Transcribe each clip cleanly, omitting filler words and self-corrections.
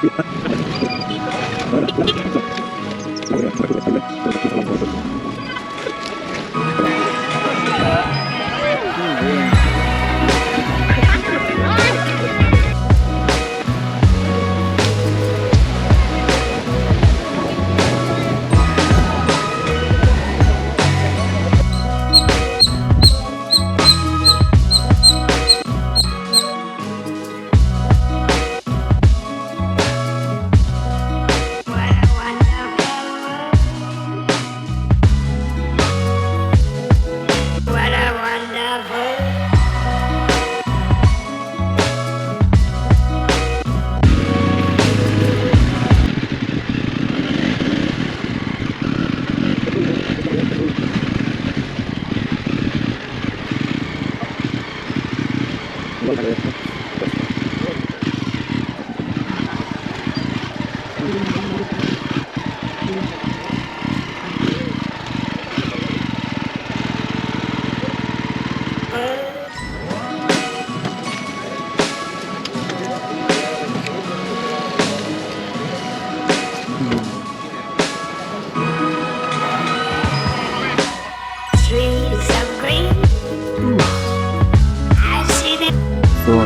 So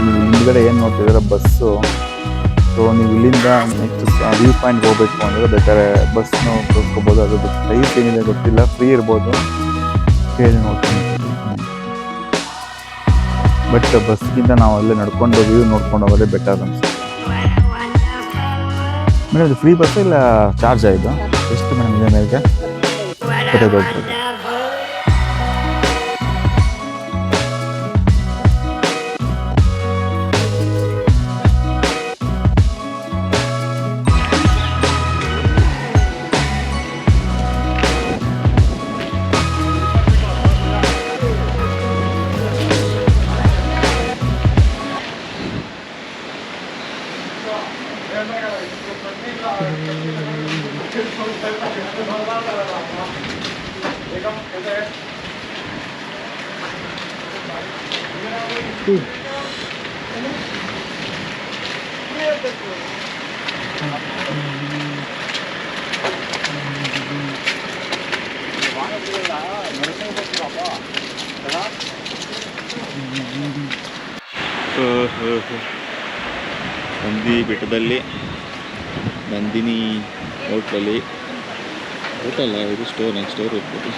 ನೀವು ಹಿಂದ್ಗಡೆ ಏನು ನೋಡ್ತಿದ್ದೀರ ಬಸ್ಸು. ಸೊ ನೀವು ಇಲ್ಲಿಂದ ನೆಕ್ಸ್ಟ್ ವ್ಯೂ ಪಾಯಿಂಟ್ಗೆ ಹೋಗ್ಬೇಕು ಅಂದರೆ ಬೇಕಾದ್ರೆ ಬಸ್ನ ತೋರಿಸ್ಕೋಬೋದು. ಅದ್ರದ್ದು ಪ್ರೈಸ್ ಏನಿದೆ ಗೊತ್ತಿಲ್ಲ, ಫ್ರೀ ಇರ್ಬೋದು, ಕೇಳಿ ನೋಡ್ತೀನಿ. ಬಟ್ ಬಸ್ಗಿಂತ ನಾವು ಅಲ್ಲೇ ನಡ್ಕೊಂಡು ವ್ಯೂ ನೋಡ್ಕೊಂಡು ಹೋಗೋದೇ ಬೆಟರ್ ಅನಿಸುತ್ತೆ. ಮೇಡಮ್ ಇದು ಫ್ರೀ ಬಸ್ಸು ಇಲ್ಲ ಚಾರ್ಜ್ ಆಯಿತು? ಎಷ್ಟು ಮೇಡಮ್ ಇದೆ ಮೇಲೆಗೆ? ಗೊತ್ತಾಗ್ಬೋದು. ನಂದಿ ಬೆಟ್ಟದಲ್ಲಿ ನಂದಿನಿ ಹೋಟ್ಲಲ್ಲಿ, ಹೋಟೆಲ್ಲ ಇದು ಸ್ಟೋರ್ ಇರ್ಬೋದು.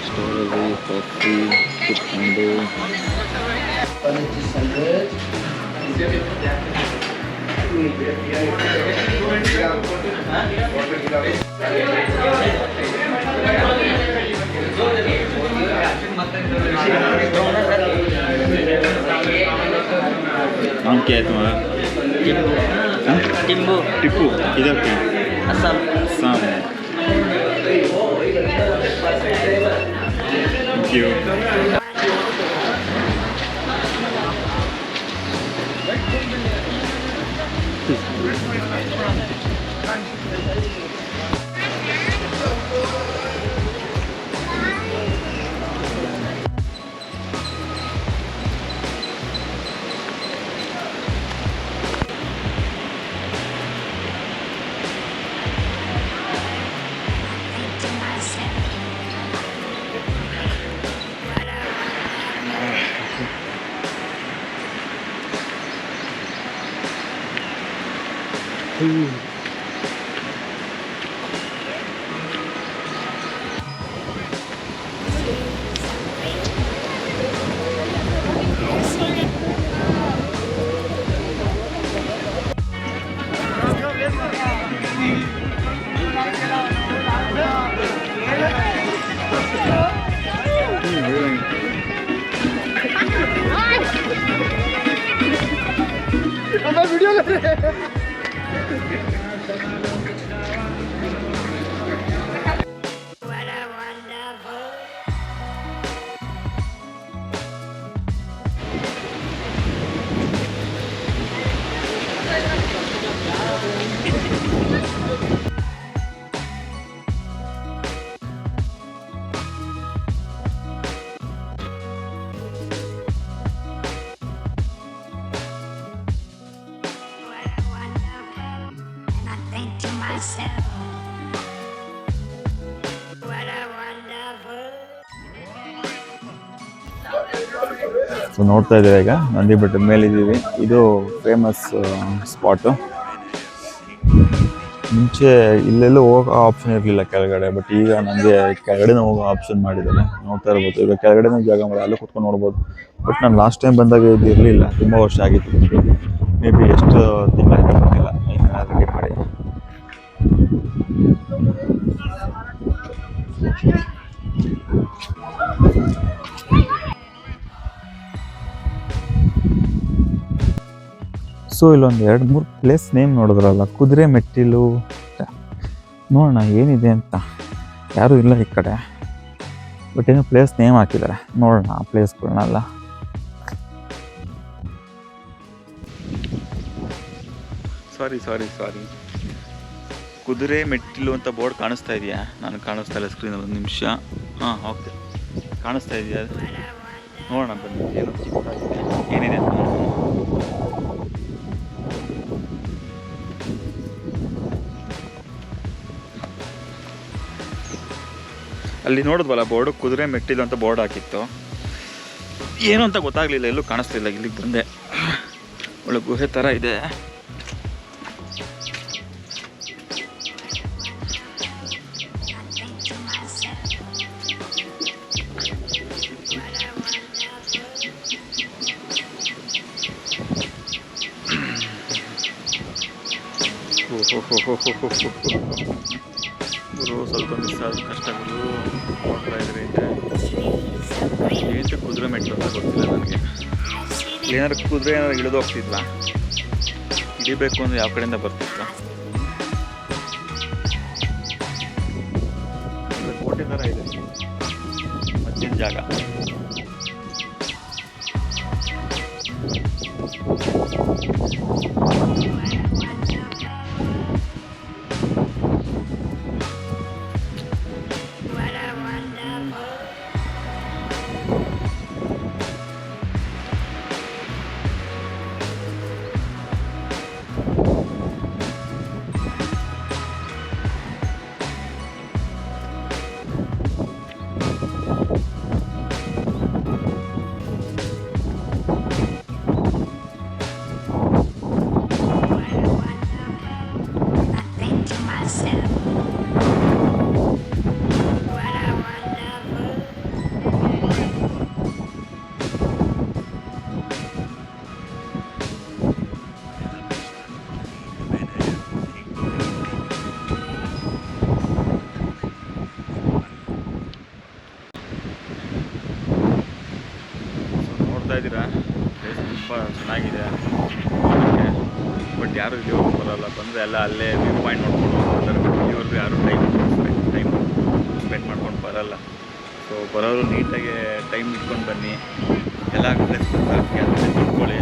ಸ್ಟೋರಲ್ಲಿ ಕಾಫಿ ಕುತ್ಕೊಂಡು नाम क्या है तुम्हारा? टिम्बू। टिप्पू किधर के? Assam. Assam. Thank you. Video कर रहे हैं। ಸೊ ನೋಡ್ತಾ ಇದ್ದೀವಿ ಈಗ ನಂದಿ ಬೆಟ್ಟದ ಮೇಲೆ ಇದ್ದೀವಿ. ಇದು ಫೇಮಸ್ ಸ್ಪಾಟು. ಮುಂಚೆ ಇಲ್ಲೆಲ್ಲೂ ಹೋಗೋ ಆಪ್ಷನ್ ಇರಲಿಲ್ಲ ಕೆಳಗಡೆ, ಬಟ್ ಈಗ ನನಗೆ ಕೆಳಗಡೆನೇ ಹೋಗೋ ಆಪ್ಷನ್ ಮಾಡಿದ್ದಾರೆ. ನೋಡ್ತಾ ಇರ್ಬೋದು, ಈಗ ಕೆಳಗಡೆನೇ ಜಾಗ ಮಾಡಿ ಅಲ್ಲೂ ಕುತ್ಕೊಂಡು ನೋಡ್ಬೋದು. ಬಟ್ ನಾನು ಲಾಸ್ಟ್ ಟೈಮ್ ಬಂದಾಗ ಇದು ಇರಲಿಲ್ಲ, ತುಂಬ ವರ್ಷ ಆಗಿತ್ತು. ಮೇ ಬಿ ಎಷ್ಟು ತಿಂಗಳಾಯ್ತು ಗೊತ್ತಿಲ್ಲ, ಈಗ ರೆಡಿ ಮಾಡಿ. ಸೊ ಇಲ್ಲೊಂದು 2-3 ಪ್ಲೇಸ್ ನೇಮ್ ನೋಡಿದ್ರಲ್ಲ, ಕುದುರೆ ಮೆಟ್ಟಿಲು. ನೋಡೋಣ ಏನಿದೆ ಅಂತ. ಯಾರೂ ಇಲ್ಲ ಈ ಕಡೆ, ಬಟ್ ಏನೋ ಪ್ಲೇಸ್ ನೇಮ್ ಹಾಕಿದ್ದಾರೆ. ನೋಡೋಣ ಆ ಪ್ಲೇಸ್ಗಳನ್ನೆಲ್ಲ. ಸಾರಿ ಕುದುರೆ ಮೆಟ್ಟಿಲು ಅಂತ ಬೋರ್ಡ್ ಕಾಣಿಸ್ತಾ ಇದೆಯಾ? ನನಗೆ ಕಾಣಿಸ್ತಾ ಇಲ್ಲ ಸ್ಕ್ರೀನಲ್ಲಿ. ಒಂದು ನಿಮಿಷ. ಹಾಂ, ಓಕೆ, ಕಾಣಿಸ್ತಾ ಇದೆಯಾ? ನೋಡೋಣ ಬನ್ನಿ, ಏನು ಏನಿದೆ ಅಂತ. ಅಲ್ಲಿ ನೋಡಿದ್ವಲ್ಲ ಬೋರ್ಡು, ಕುದುರೆ ಮೆಟ್ಟಿಲು ಅಂತ ಬೋರ್ಡ್ ಹಾಕಿತ್ತು. ಏನು ಅಂತ ಗೊತ್ತಾಗಲಿಲ್ಲ, ಎಲ್ಲೂ ಕಾಣಿಸ್ಲಿಲ್ಲ. ಇಲ್ಲಿಗೆ ಬಂದೆ, ಒಳ್ಳೆ ಗುಹೆ ಥರ ಇದೆ. ಗುರು ಸ್ವಲ್ಪ ಮಿಸ್ ಆದ ಕಷ್ಟಗಳು ನೋಡ್ತಾ ಇದ್ರಿ. ಏನು ಕುದುರೆ ಮೆಟ್ಲು ಅಂತ ಗೊತ್ತಿಲ್ಲ ನನಗೆ. ಏನಾದ್ರು ಕುದುರೆ ಏನಾದ್ರು ಇಳಿದು ಹೋಗ್ತಿದ್ವಾ? ಇಳಿಬೇಕು ಅಂದರೆ ಯಾವ ಕಡೆಯಿಂದ ಬರ್ತಿತ್ತು? ಕೋಟೆ ಥರ ಇದೆ ಮಧ್ಯಾಹ್ನ ಜಾಗ. ಇದ್ದೀರಾ? ಪ್ಲೇಸ್ ತುಂಬ ಚೆನ್ನಾಗಿದೆ, ಬಟ್ ಯಾರು ಇಲ್ಲಿ ಹೋಗಿ ಬರೋಲ್ಲ. ಬಂದರೆ ಎಲ್ಲ ಅಲ್ಲೇ ವ್ಯೂ ಪಾಯಿಂಟ್ ನೋಡ್ಕೊಂಡು ಹೋಗ್ತಾರೆ. ಇವ್ರಿಗೂ ಯಾರು ಟೈಮ್ ಸ್ಪೆಂಡ್ ಮಾಡ್ಕೊಂಡು ಬರೋಲ್ಲ. ಸೊ ಬರೋರು ನೀಟಾಗಿ ಟೈಮ್ ಇಟ್ಕೊಂಡು ಬನ್ನಿ. ಎಲ್ಲ ಪ್ಲೇಸ್ ನೋಡ್ಕೊಳ್ಳಿ.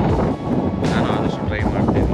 ನಾನು ಆದಷ್ಟು ಟ್ರೈ ಮಾಡ್ತೀನಿ.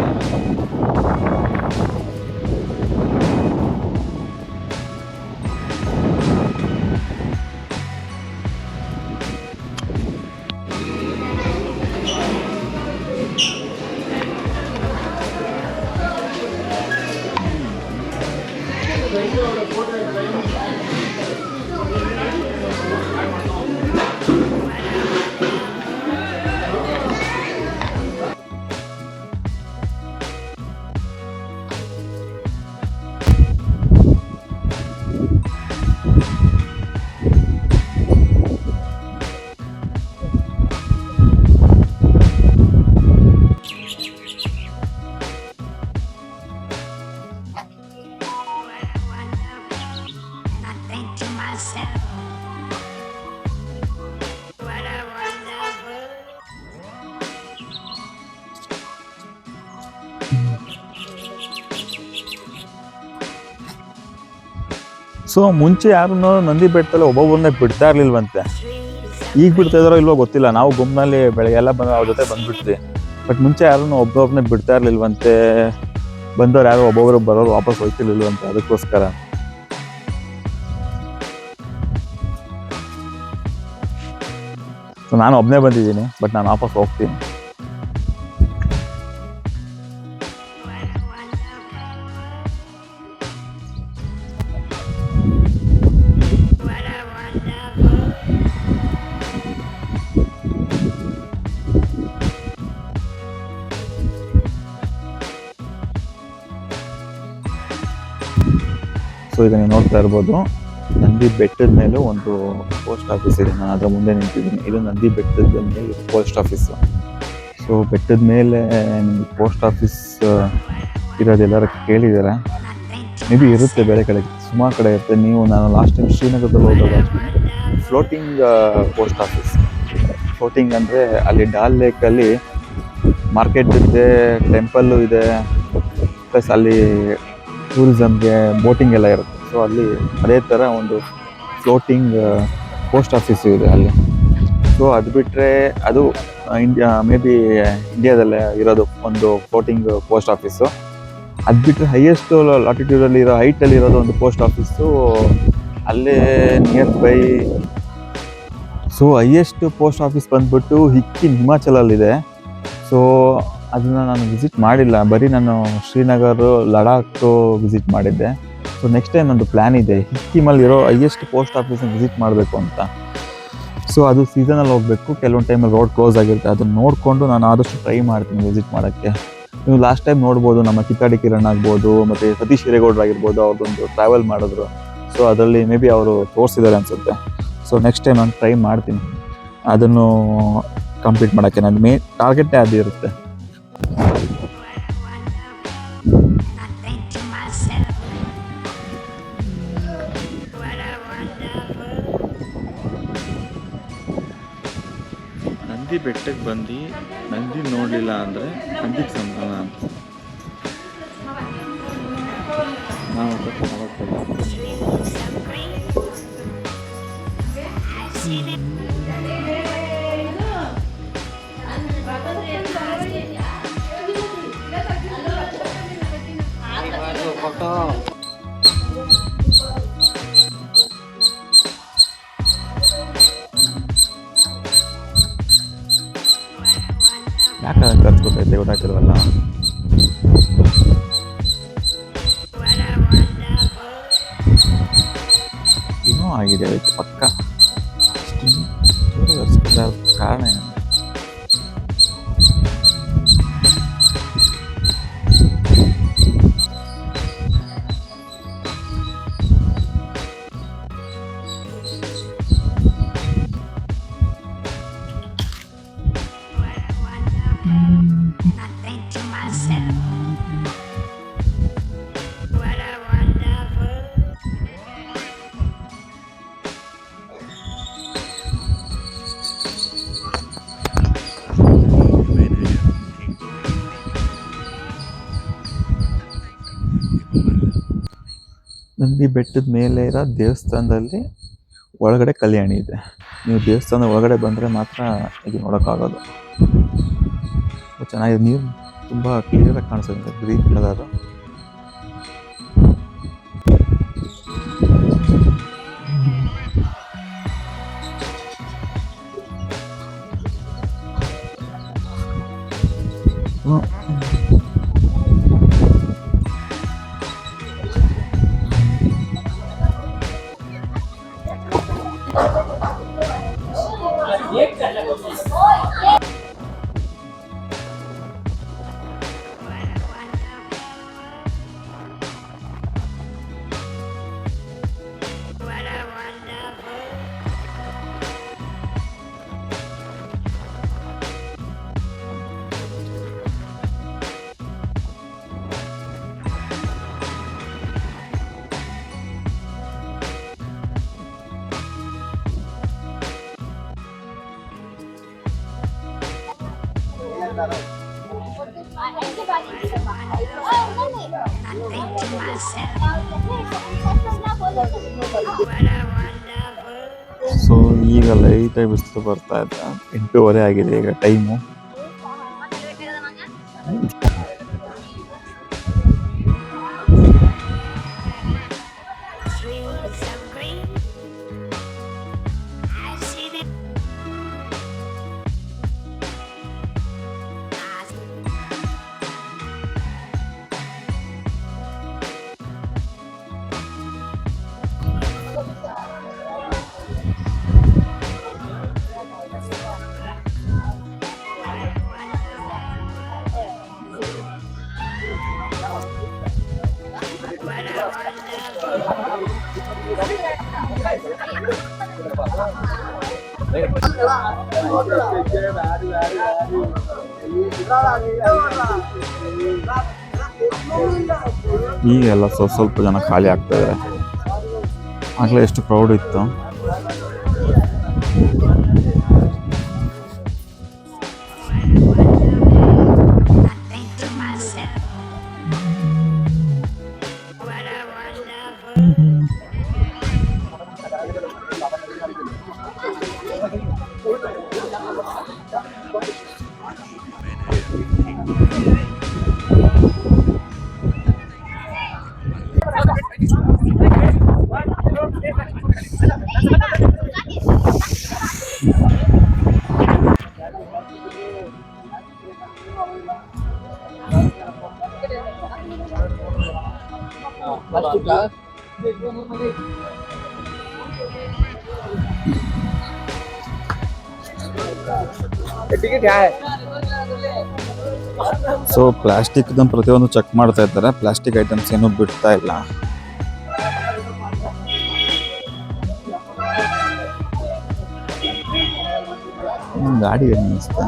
ಸೊ ಮುಂಚೆ ಯಾರು ನಂದಿ ಬೆಟ್ಟದಲ್ಲಿ ಒಬ್ಬೊಬ್ಬರನ್ನೇ ಬಿಡ್ತಾ ಇರಲಿಲ್ವಂತೆ. ಈಗ ಬಿಡ್ತಾ ಇದ್ದಾರೋ ಇಲ್ವೋ ಗೊತ್ತಿಲ್ಲ. ನಾವು ಗುಂಪಿನಲ್ಲಿ ಬೆಳಗ್ಗೆ ಎಲ್ಲ ಬಂದು ಅವ್ರ ಜೊತೆ ಬಂದುಬಿಟ್ವಿ. ಬಟ್ ಮುಂಚೆ ಯಾರನ್ನು ಒಬ್ಬೊಬ್ಬರನ್ನೇ ಬಿಡ್ತಾ ಇರಲಿಲ್ವಂತೆ. ಬಂದವ್ರು ಯಾರು ಒಬ್ಬೊಬ್ಬರು ಬರೋರು ವಾಪಸ್ ಹೋಗ್ತಿರ್ಲಿಲ್ವಂತೆ. ಅದಕ್ಕೋಸ್ಕರ ಸೊ ನಾನು ಒಬ್ಬನೇ ಬಂದಿದ್ದೀನಿ, ಬಟ್ ನಾನು ವಾಪಸ್ ಹೋಗ್ತೀನಿ. ಸೊ ಈಗ ನೀವು ನೋಡ್ತಾ ಇರ್ಬೋದು ನಂದಿ ಬೆಟ್ಟದ ಮೇಲೆ ಒಂದು ಪೋಸ್ಟ್ ಆಫೀಸ್ ಇದೆ. ನಾನು ಅದರ ಮುಂದೆ ನಿಂತಿದ್ದೀನಿ. ಇದು ನಂದಿ ಬೆಟ್ಟದ ಮೇಲೆ ಪೋಸ್ಟ್ ಆಫೀಸು. ಸೊ ಬೆಟ್ಟದ ಮೇಲೆ ನಿಮಗೆ ಪೋಸ್ಟ್ ಆಫೀಸ್ ಇರೋದೆಲ್ಲರೂ ಕೇಳಿದ್ದಾರೆ. ಮೇ ಬಿ ಇರುತ್ತೆ ಬೇರೆ ಕಡೆ, ಸುಮಾರು ಕಡೆ ಇರುತ್ತೆ. ನಾನು ಲಾಸ್ಟ್ ಟೈಮ್ ಶ್ರೀನಗರದಲ್ಲಿ ಹೋದಾಗ ಫ್ಲೋಟಿಂಗ್ ಪೋಸ್ಟ್ ಆಫೀಸ್. ಫ್ಲೋಟಿಂಗ್ ಅಂದರೆ ಅಲ್ಲಿ ಡಾಲ್ ಲೇಕಲ್ಲಿ ಮಾರ್ಕೆಟ್ ಇದೆ, ಟೆಂಪಲ್ಲು ಇದೆ, ಪ್ಲಸ್ ಅಲ್ಲಿ ಟೂರಿಸಮ್ಗೆ ಬೋಟಿಂಗ್ ಎಲ್ಲ ಇರುತ್ತೆ. ಸೊ ಅಲ್ಲಿ ಅದೇ ಥರ ಒಂದು ಫ್ಲೋಟಿಂಗ್ ಪೋಸ್ಟ್ ಆಫೀಸು ಇದೆ ಅಲ್ಲಿ. ಸೊ ಅದು ಬಿಟ್ಟರೆ ಅದು ಮೇ ಬಿ ಇಂಡಿಯಾದಲ್ಲೇ ಇರೋದು ಒಂದು ಫ್ಲೋಟಿಂಗ್ ಪೋಸ್ಟ್ ಆಫೀಸು. ಅದು ಬಿಟ್ಟರೆ ಹೈಯೆಸ್ಟ್ ಲಾಟಿಟ್ಯೂಡಲ್ಲಿ ಇರೋ ಹೈಟಲ್ಲಿ ಇರೋದು ಒಂದು ಪೋಸ್ಟ್ ಆಫೀಸು ಅಲ್ಲೇ near by. So highest post office ಬಂದ್ಬಿಟ್ಟು ಹಿಮಾಚಲಲ್ಲಿದೆ. ಸೊ ಅದನ್ನು ನಾನು ವಿಸಿಟ್ ಮಾಡಿಲ್ಲ, ಬರೀ ನಾನು ಶ್ರೀನಗರ, ಲಡಾಖ್ ವಿಸಿಟ್ ಮಾಡಿದ್ದೆ. ಸೊ ನೆಕ್ಸ್ಟ್ ಟೈಮ್ ಒಂದು ಪ್ಲ್ಯಾನ್ ಇದೆ ಹಿಕ್ಕಿಮಲ್ಲಿರೋ ಹೈಯೆಸ್ಟ್ ಪೋಸ್ಟ್ ಆಫೀಸನ್ನ ವಿಸಿಟ್ ಮಾಡಬೇಕು ಅಂತ. ಸೊ ಅದು ಸೀಸನಲ್ಲಿ ಹೋಗಬೇಕು, ಕೆಲವೊಂದು ಟೈಮಲ್ಲಿ ರೋಡ್ ಕ್ಲೋಸ್ ಆಗಿರುತ್ತೆ. ಅದನ್ನು ನೋಡಿಕೊಂಡು ನಾನು ಆದಷ್ಟು ಟ್ರೈ ಮಾಡ್ತೀನಿ ವಿಸಿಟ್ ಮಾಡೋಕ್ಕೆ. ನೀವು ಲಾಸ್ಟ್ ಟೈಮ್ ನೋಡ್ಬೋದು, ನಮ್ಮ ಕಿತ್ತಾಡಿ ಕಿರಣ್ ಆಗ್ಬೋದು, ಮತ್ತು ಸತೀಶ್ ಹಿರೇಗೌಡರು ಆಗಿರ್ಬೋದು, ಅವ್ರದ್ದೊಂದು ಟ್ರಾವೆಲ್ ಮಾಡಿದ್ರು. ಸೊ ಅದರಲ್ಲಿ ಮೇ ಬಿ ಅವರು ತೋರಿಸಿದ್ದಾರೆ ಅನಿಸುತ್ತೆ. ಸೊ ನೆಕ್ಸ್ಟ್ ಟೈಮ್ ನಾನು ಟ್ರೈ ಮಾಡ್ತೀನಿ ಅದನ್ನು ಕಂಪ್ಲೀಟ್ ಮಾಡೋಕ್ಕೆ. ನನ್ನ ಮೇನ್ ಟಾರ್ಗೆಟೇ ಅದು ಇರುತ್ತೆ. ನಂದಿ ಬೆಟ್ಟಕ್ಕೆ ಬಂದು ನಂದಿ ನೋಡಲಿಲ್ಲ ಅಂದರೆ ನಂದಿಗೆ ಸಂಭ್ರಮ ಅಂತ ಯಾಕೆ ಕರ್ಸ್ಕೊತೈತೆ ಗೊತ್ತಾಗ್ತಿಲ್ವಲ್ಲ. ಏನೋ ಆಗಿದೆ ಅದಕ್ಕೆ ಪಕ್ಕ. ಕಾರಣ ಏನು? ನಂದಿ ಬೆಟ್ಟದ ಮೇಲೆ ಇರೋ ದೇವಸ್ಥಾನದಲ್ಲಿ ಒಳಗಡೆ ಕಲ್ಯಾಣಿ ಇದೆ. ನೀವು ದೇವಸ್ಥಾನದ ಒಳಗಡೆ ಬಂದರೆ ಮಾತ್ರ ಇದು ನೋಡೋಕ್ಕಾಗೋದು. ಚೆನ್ನಾಗಿದೆ, ನೀರು ತುಂಬ ಕ್ಲಿಯರಾಗಿ ಕಾಣಿಸುತ್ತೆ, ಗ್ರೀನ್ ಕಲರು. ಸೊ ಈಗ ಲೈಟಾಗಿ ಬಿಸಿಲು ಬರ್ತಾ ಇದ್ದ, 8:30 ಆಗಿದೆ ಈಗ ಟೈಮು. ಈಗೆಲ್ಲ ಸ್ವಲ್ಪ ಜನ ಖಾಲಿ ಆಗ್ತಾ ಇದ್ದಾರೆ. ಆಗಲೇ ಎಷ್ಟು ಕ್ರೌಡ್ ಇತ್ತು. ಸೊ ಪ್ಲಾಸ್ಟಿಕ್ ಪ್ರತಿಯೊಂದು ಚೆಕ್ ಮಾಡ್ತಾ ಇದ್ದಾರೆ. ಪ್ಲಾಸ್ಟಿಕ್ ಐಟಮ್ಸ್ ಏನೂ ಬಿಡ್ತಾ ಇಲ್ಲ. ಗಾಡಿ ಏನು ಅನಿಸ್ತಾ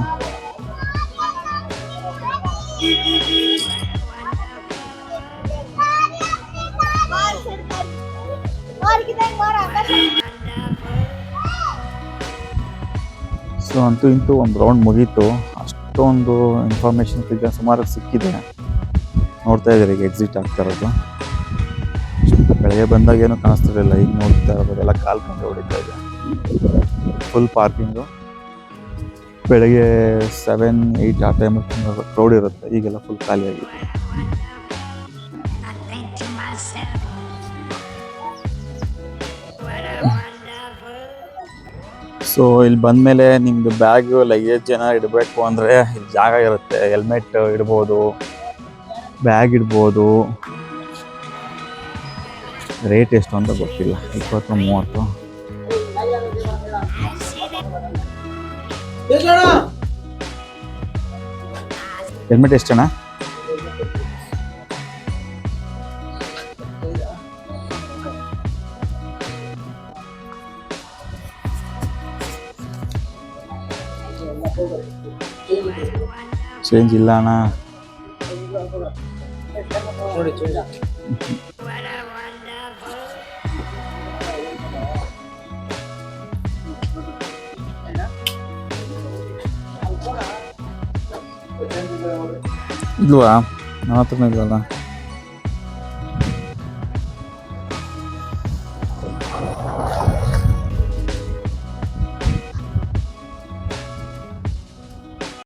ಸೊ ಅಂತೂ ಇಂತೂ ಒಂದು ರೌಂಡ್ ಮುಗೀತು. ಅಷ್ಟೊಂದು ಇನ್ಫಾರ್ಮೇಷನ್ ಸುಮಾರು ಸಿಕ್ಕಿದೆ. ನೋಡ್ತಾ ಇದ್ದಾರೆ ಈಗ ಎಕ್ಸಿಟ್ ಆಗ್ತಾ ಇರೋದು. ಬೆಳಗ್ಗೆ ಬಂದಾಗ ಏನೂ ಕಾಣಿಸ್ತಿರಲಿಲ್ಲ. ಈಗ ನೋಡ್ತಾ ಇರೋದು ಎಲ್ಲ ಕಾಲ್ ಕಂಡು ಹೊಡಿತಾ ಇದೆ. Full parking. ಬೆಳಗ್ಗೆ 7-8 ಆ ಟೈಮಲ್ಲಿ ಕ್ರೌಡ್ ಇರುತ್ತೆ. ಈಗೆಲ್ಲ ಫುಲ್ ಖಾಲಿಯಾಗಿದೆ. ಸೊ ಇಲ್ಲಿ ಬಂದಮೇಲೆ ನಿಮ್ಮದು ಬ್ಯಾಗು ಲಗೇಜ್ ಏನಾರು ಇಡಬೇಕು ಅಂದರೆ ಇಲ್ಲಿ ಜಾಗ ಇರುತ್ತೆ. ಹೆಲ್ಮೆಟ್ ಇಡ್ಬೋದು, ಬ್ಯಾಗ್ ಇಡ್ಬೋದು. ರೇಟ್ ಎಷ್ಟು ಅಂತ ಗೊತ್ತಿಲ್ಲ, 20-30. ಹೆಲ್ಮೆಟ್ ಎಷ್ಟಣ್ಣ? ಚೇಂಜ್ ಇಲ್ಲ ಅಣ್ಣ. ಇಲ್ವಾ? ನನ್ನ ಹತ್ರನೂ ಇಲ್ವಲ್ಲ.